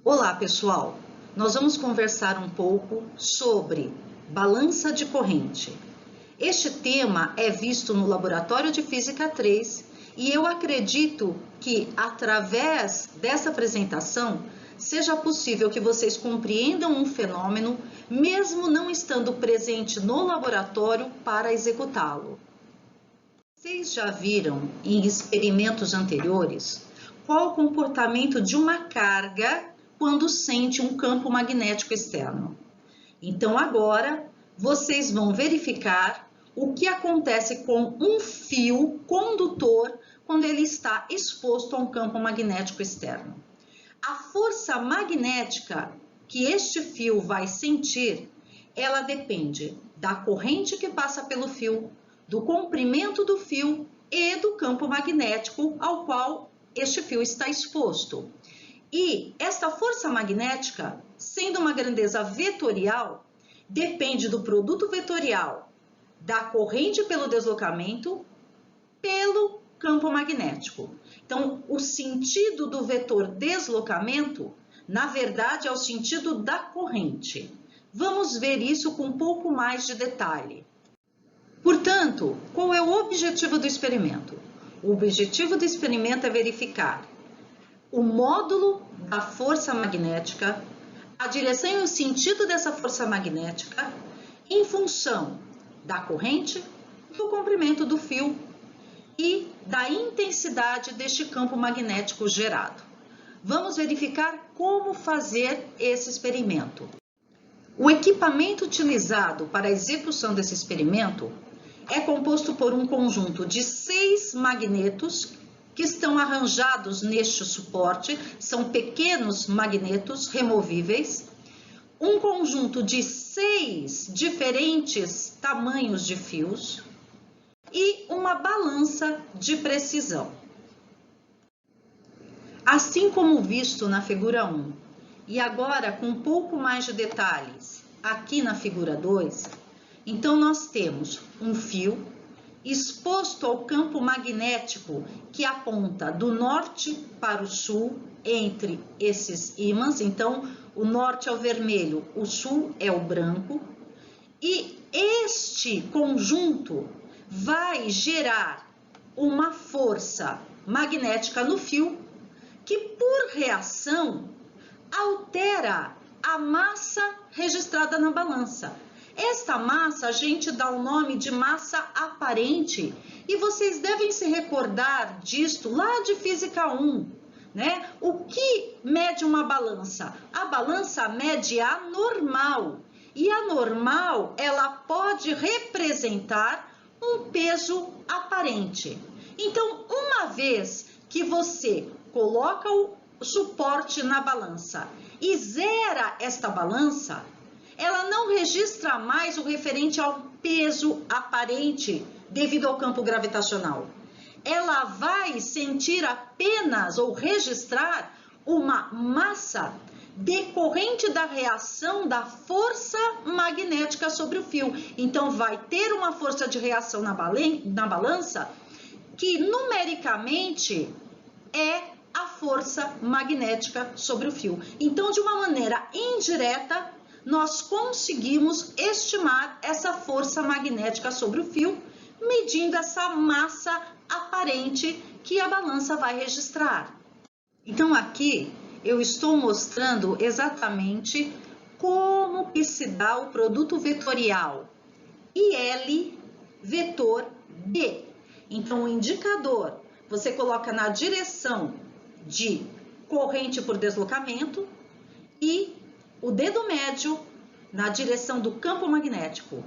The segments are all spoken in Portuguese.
Olá, pessoal! Nós vamos conversar um pouco sobre balança de corrente. Este tema é visto no Laboratório de Física 3 e eu acredito que, através dessa apresentação, seja possível que vocês compreendam um fenômeno, mesmo não estando presente no laboratório para executá-lo. Vocês já viram em experimentos anteriores qual o comportamento de uma carga quando sente um campo magnético externo? Então agora vocês vão verificar o que acontece com um fio condutor quando ele está exposto a um campo magnético externo. A força magnética que este fio vai sentir, ela depende da corrente que passa pelo fio, do comprimento do fio e do campo magnético ao qual este fio está exposto. E esta força magnética, sendo uma grandeza vetorial, depende do produto vetorial da corrente pelo deslocamento pelo campo magnético. Então, o sentido do vetor deslocamento, na verdade, é o sentido da corrente. Vamos ver isso com um pouco mais de detalhe. Portanto, qual é o objetivo do experimento? O objetivo do experimento é verificar o módulo da força magnética, a direção e o sentido dessa força magnética em função da corrente, do comprimento do fio e da intensidade deste campo magnético gerado. Vamos verificar como fazer esse experimento. O equipamento utilizado para a execução desse experimento é composto por um conjunto de 6 magnetos que estão arranjados neste suporte, são pequenos magnetos removíveis, um conjunto de 6 diferentes tamanhos de fios e uma balança de precisão. Assim como visto na figura 1, e agora com um pouco mais de detalhes aqui na figura 2, então nós temos um fio exposto ao campo magnético que aponta do norte para o sul entre esses ímãs. Então, o norte é o vermelho, o sul é o branco. E este conjunto vai gerar uma força magnética no fio que, por reação, altera a massa registrada na balança. Esta massa a gente dá o nome de massa aparente e vocês devem se recordar disto lá de Física 1, né? O que mede uma balança? A balança mede a normal e a normal ela pode representar um peso aparente. Então, uma vez que você coloca o suporte na balança e zera esta balança, ela não registra mais o referente ao peso aparente devido ao campo gravitacional. Ela vai sentir apenas ou registrar uma massa decorrente da reação da força magnética sobre o fio. Então, vai ter uma força de reação na balança que numericamente é a força magnética sobre o fio. Então, de uma maneira indireta, nós conseguimos estimar essa força magnética sobre o fio, medindo essa massa aparente que a balança vai registrar. Então, aqui eu estou mostrando exatamente como que se dá o produto vetorial IL vetor D. Então, o indicador você coloca na direção de corrente por deslocamento e o dedo médio na direção do campo magnético.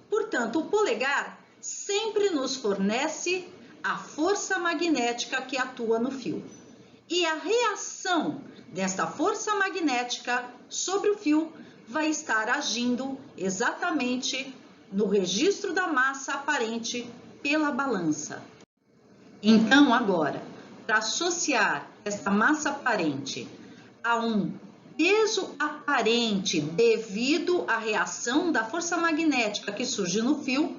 Portanto, o polegar sempre nos fornece a força magnética que atua no fio. E a reação desta força magnética sobre o fio vai estar agindo exatamente no registro da massa aparente pela balança. Então, agora, para associar esta massa aparente a um peso aparente devido à reação da força magnética que surge no fio,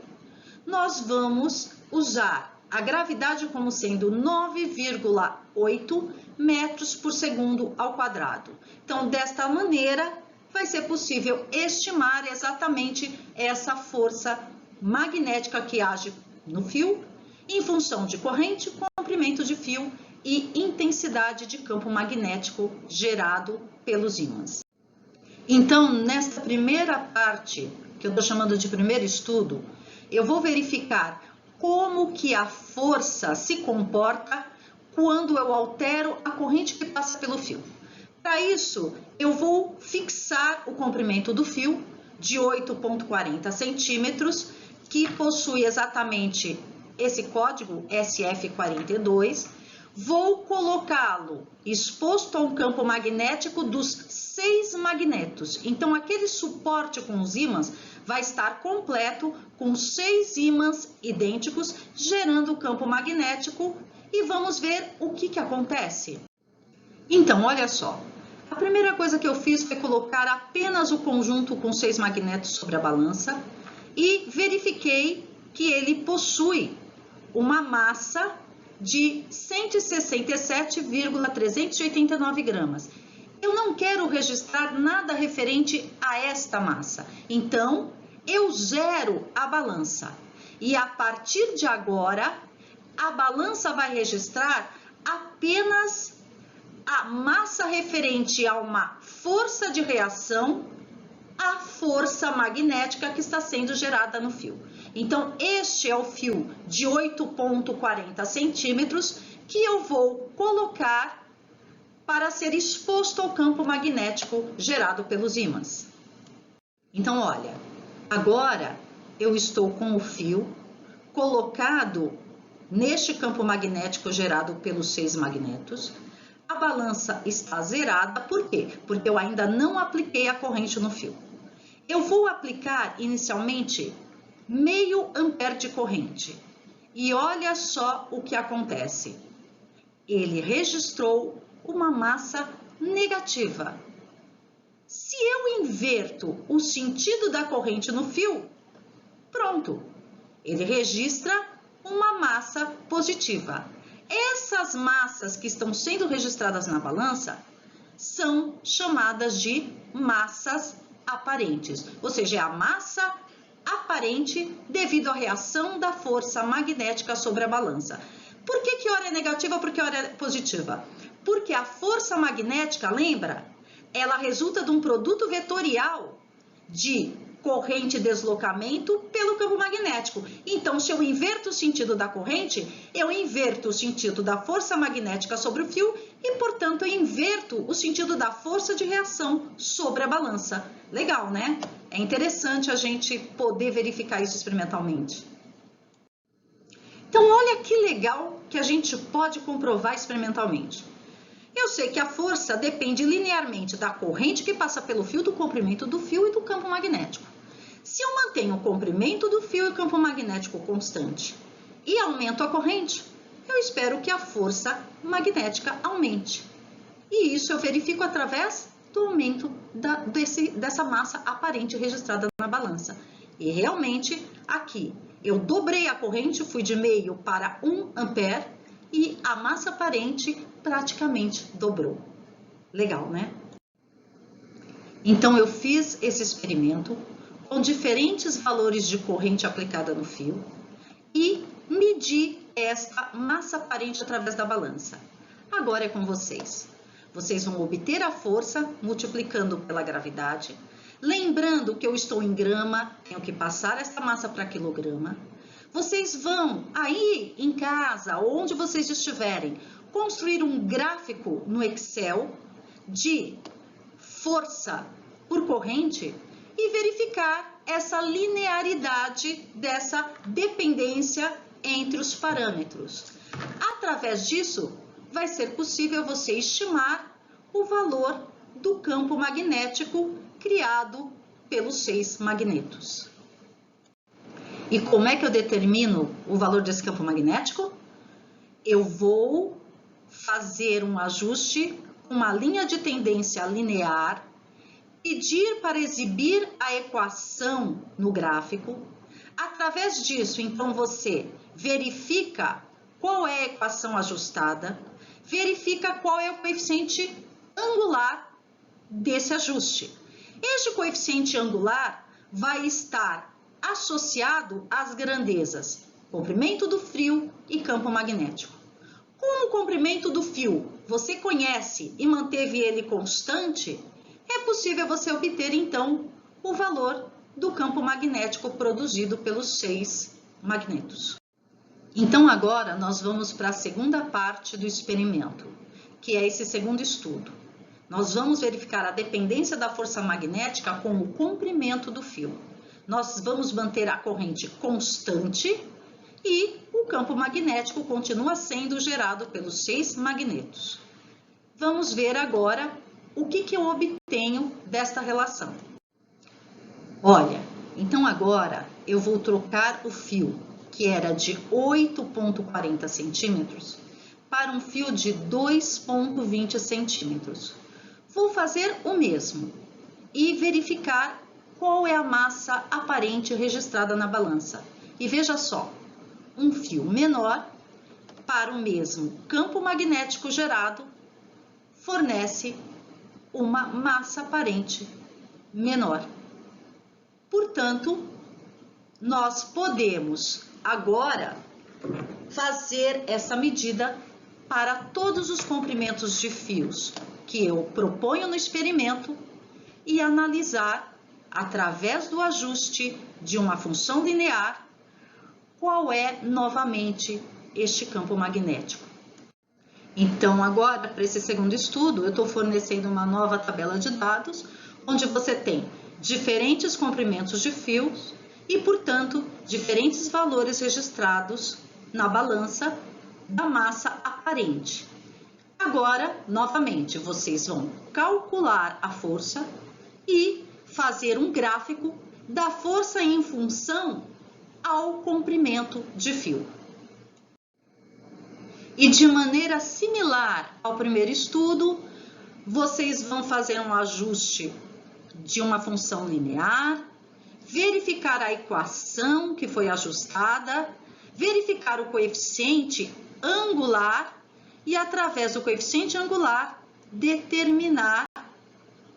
nós vamos usar a gravidade como sendo 9,1 8 metros por segundo ao quadrado. Então, desta maneira, vai ser possível estimar exatamente essa força magnética que age no fio em função de corrente, comprimento de fio e intensidade de campo magnético gerado pelos ímãs. Então, nesta primeira parte, que eu estou chamando de primeiro estudo, eu vou verificar como que a força se comporta quando eu altero a corrente que passa pelo fio. Para isso, eu vou fixar o comprimento do fio de 8,40 centímetros, que possui exatamente esse código SF42. Vou colocá-lo exposto a um campo magnético dos 6 magnetos. Então, aquele suporte com os ímãs vai estar completo com 6 ímãs idênticos, gerando o campo magnético. E vamos ver o que acontece. Então, olha só. A primeira coisa que eu fiz foi colocar apenas o conjunto com 6 magnetos sobre a balança e verifiquei que ele possui uma massa de 167,389 gramas. Eu não quero registrar nada referente a esta massa, então eu zero a balança. E a partir de agora, a balança vai registrar apenas a massa referente a uma força de reação, a força magnética que está sendo gerada no fio. Então, este é o fio de 8,40 centímetros que eu vou colocar para ser exposto ao campo magnético gerado pelos ímãs. Então, olha, agora eu estou com o fio colocado neste campo magnético gerado pelos 6 magnetos. A balança está zerada, por quê? Porque eu ainda não apliquei a corrente no fio. Eu vou aplicar inicialmente meio ampere de corrente. E olha só o que acontece. Ele registrou uma massa negativa. Se eu inverto o sentido da corrente no fio, pronto, ele registra uma massa positiva. Essas massas que estão sendo registradas na balança são chamadas de massas aparentes, ou seja, é a massa aparente devido à reação da força magnética sobre a balança. Por que hora é negativa, por que hora é positiva? Porque a força magnética, lembra? Ela resulta de um produto vetorial de corrente e deslocamento pelo campo magnético. Então, se eu inverto o sentido da corrente, eu inverto o sentido da força magnética sobre o fio e, portanto, eu inverto o sentido da força de reação sobre a balança. Legal, né? É interessante a gente poder verificar isso experimentalmente. Então, olha que legal que a gente pode comprovar experimentalmente. Eu sei que a força depende linearmente da corrente que passa pelo fio, do comprimento do fio e do campo magnético. Se eu mantenho o comprimento do fio e o campo magnético constante e aumento a corrente, eu espero que a força magnética aumente. E isso eu verifico através do aumento dessa massa aparente registrada na balança. E realmente, aqui, eu dobrei a corrente, fui de meio para 1 ampere e a massa aparente praticamente dobrou. Legal, né? Então, eu fiz esse experimento com diferentes valores de corrente aplicada no fio e medi esta massa aparente através da balança. Agora é com vocês. Vocês vão obter a força multiplicando pela gravidade. Lembrando que eu estou em grama, tenho que passar essa massa para quilograma. Vocês vão aí em casa, onde vocês estiverem, construir um gráfico no Excel de força por corrente e verificar essa linearidade dessa dependência entre os parâmetros. Através disso, vai ser possível você estimar o valor do campo magnético criado pelos 6 magnetos. E como é que eu determino o valor desse campo magnético? Eu vou fazer um ajuste com uma linha de tendência linear, pedir para exibir a equação no gráfico. Através disso, então, você verifica qual é a equação ajustada, verifica qual é o coeficiente angular desse ajuste. Este coeficiente angular vai estar associado às grandezas comprimento do fio e campo magnético. Como o comprimento do fio você conhece e manteve ele constante, é possível você obter então o valor do campo magnético produzido pelos 6 magnetos. Então agora nós vamos para a segunda parte do experimento, que é esse segundo estudo. Nós vamos verificar a dependência da força magnética com o comprimento do fio. Nós vamos manter a corrente constante e o campo magnético continua sendo gerado pelos 6 magnetos. Vamos ver agora o que eu obtenho desta relação. Olha, então agora eu vou trocar o fio, que era de 8,40 centímetros, para um fio de 2,20 centímetros. Vou fazer o mesmo e verificar qual é a massa aparente registrada na balança. E veja só, um fio menor para o mesmo campo magnético gerado fornece uma massa aparente menor. Portanto, nós podemos agora fazer essa medida para todos os comprimentos de fios que eu proponho no experimento e analisar, através do ajuste de uma função linear, qual é novamente este campo magnético. Então, agora, para esse segundo estudo, eu estou fornecendo uma nova tabela de dados, onde você tem diferentes comprimentos de fios e, portanto, diferentes valores registrados na balança da massa aparente. Agora, novamente, vocês vão calcular a força e fazer um gráfico da força em função ao comprimento de fio. E de maneira similar ao primeiro estudo, vocês vão fazer um ajuste de uma função linear, verificar a equação que foi ajustada, verificar o coeficiente angular e, através do coeficiente angular, determinar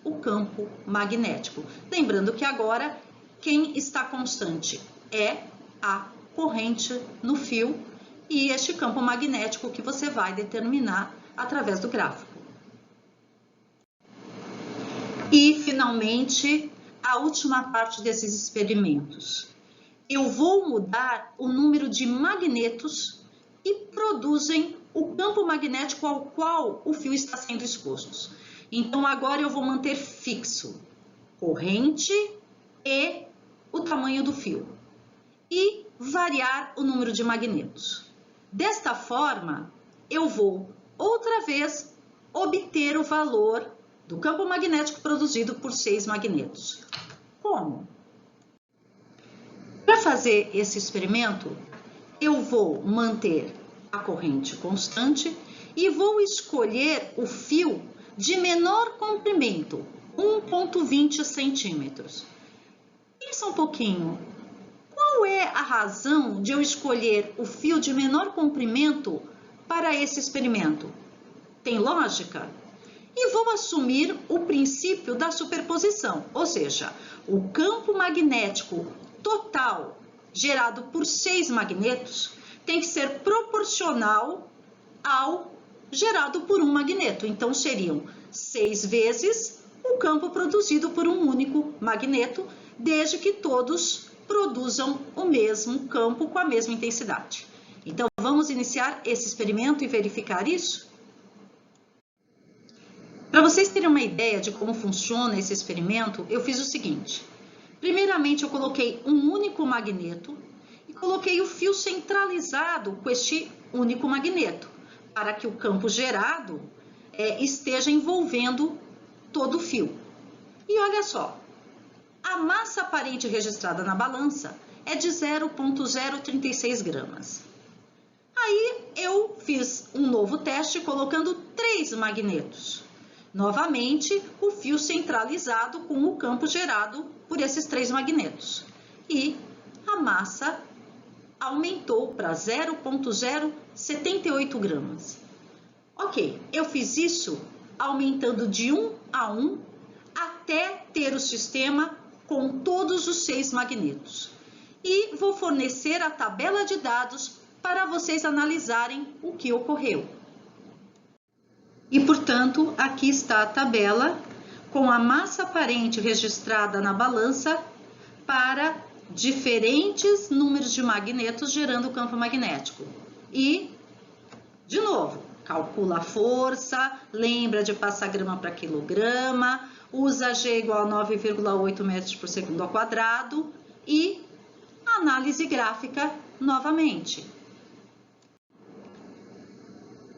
o campo magnético. Lembrando que agora quem está constante é a corrente no fio e este campo magnético que você vai determinar através do gráfico. E, finalmente, a última parte desses experimentos. Eu vou mudar o número de magnetos que produzem o campo magnético ao qual o fio está sendo exposto. Então, agora eu vou manter fixo corrente e o tamanho do fio e variar o número de magnetos. Desta forma, eu vou outra vez obter o valor do campo magnético produzido por 6 magnetos. Como? Para fazer esse experimento, eu vou manter a corrente constante e vou escolher o fio de menor comprimento, 1,20 centímetros. Pensa um pouquinho. Qual é a razão de eu escolher o fio de menor comprimento para esse experimento? Tem lógica? E vou assumir o princípio da superposição, ou seja, o campo magnético total gerado por 6 magnetos tem que ser proporcional ao gerado por um magneto. Então, seriam 6 vezes o campo produzido por um único magneto, desde que todos produzam o mesmo campo com a mesma intensidade. Então, vamos iniciar esse experimento e verificar isso? Para vocês terem uma ideia de como funciona esse experimento, eu fiz o seguinte. Primeiramente, eu coloquei um único magneto e coloquei o fio centralizado com este único magneto, para que o campo gerado esteja envolvendo todo o fio. E olha só, a massa aparente registrada na balança é de 0,036 gramas. Aí eu fiz um novo teste colocando 3 magnetos. Novamente, o fio centralizado com o campo gerado por esses 3 magnetos. E a massa aumentou para 0,078 gramas. Ok, eu fiz isso aumentando de 1 a 1 até ter o sistema com todos os 6 magnetos. E vou fornecer a tabela de dados para vocês analisarem o que ocorreu. E, portanto, aqui está a tabela com a massa aparente registrada na balança para diferentes números de magnetos gerando campo magnético. E, de novo, calcula a força, lembra de passar grama para quilograma, usa G igual a 9,8 metros por segundo ao quadrado e análise gráfica novamente.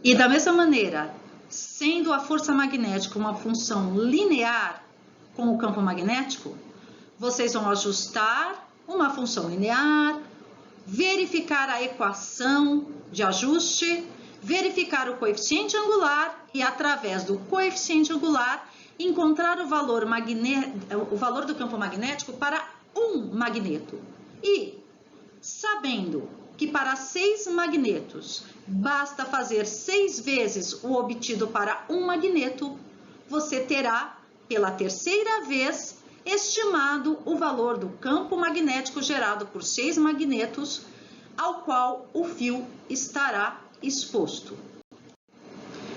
E da mesma maneira, sendo a força magnética uma função linear com o campo magnético, vocês vão ajustar uma função linear, verificar a equação de ajuste, verificar o coeficiente angular e, através do coeficiente angular, encontrar o valor do campo magnético para um magneto. E, sabendo que para 6 magnetos basta fazer 6 vezes o obtido para um magneto, você terá, pela terceira vez, estimado o valor do campo magnético gerado por 6 magnetos, ao qual o fio estará exposto.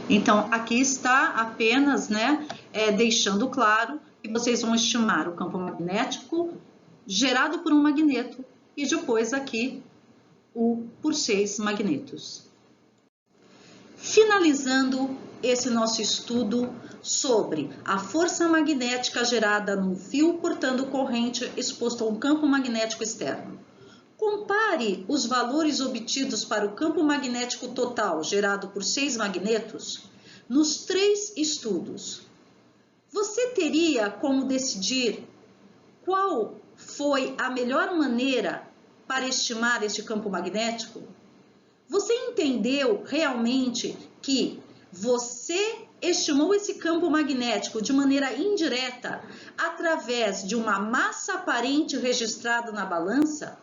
Então, aqui está apenas, deixando claro que vocês vão estimar o campo magnético gerado por um magneto e depois aqui o por 6 magnetos. Finalizando esse nosso estudo sobre a força magnética gerada num fio portando corrente exposto a um campo magnético externo. Compare os valores obtidos para o campo magnético total gerado por 6 magnetos nos 3 estudos. Você teria como decidir qual foi a melhor maneira para estimar este campo magnético? Você entendeu realmente que você estimou esse campo magnético de maneira indireta através de uma massa aparente registrada na balança?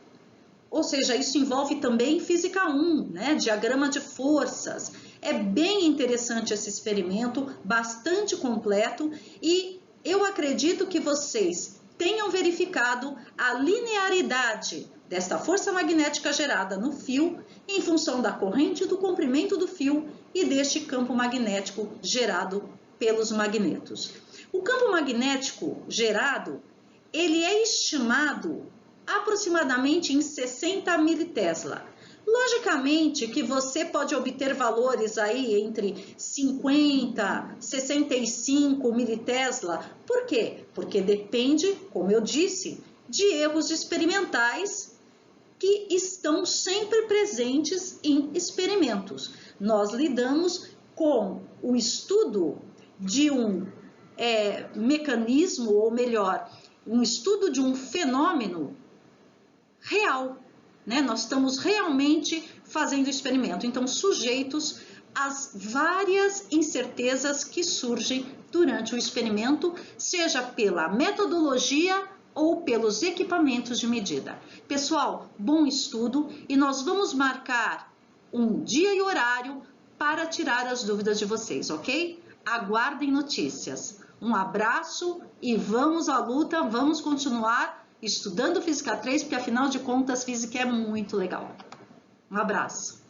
Ou seja, isso envolve também física 1, diagrama de forças. É bem interessante esse experimento, bastante completo, e eu acredito que vocês tenham verificado a linearidade desta força magnética gerada no fio em função da corrente e do comprimento do fio e deste campo magnético gerado pelos magnetos. O campo magnético gerado, ele é estimado aproximadamente em 60 militesla. Logicamente que você pode obter valores aí entre 50 e 65 militesla. Por quê? Porque depende, como eu disse, de erros experimentais que estão sempre presentes em experimentos. Nós lidamos com o estudo de um mecanismo, ou melhor, um estudo de um fenômeno real, Nós estamos realmente fazendo experimento, então sujeitos às várias incertezas que surgem durante o experimento, seja pela metodologia ou pelos equipamentos de medida. Pessoal, bom estudo e nós vamos marcar um dia e horário para tirar as dúvidas de vocês, ok? Aguardem notícias. Um abraço e vamos à luta, vamos continuar estudando Física 3, porque afinal de contas, Física é muito legal. Um abraço.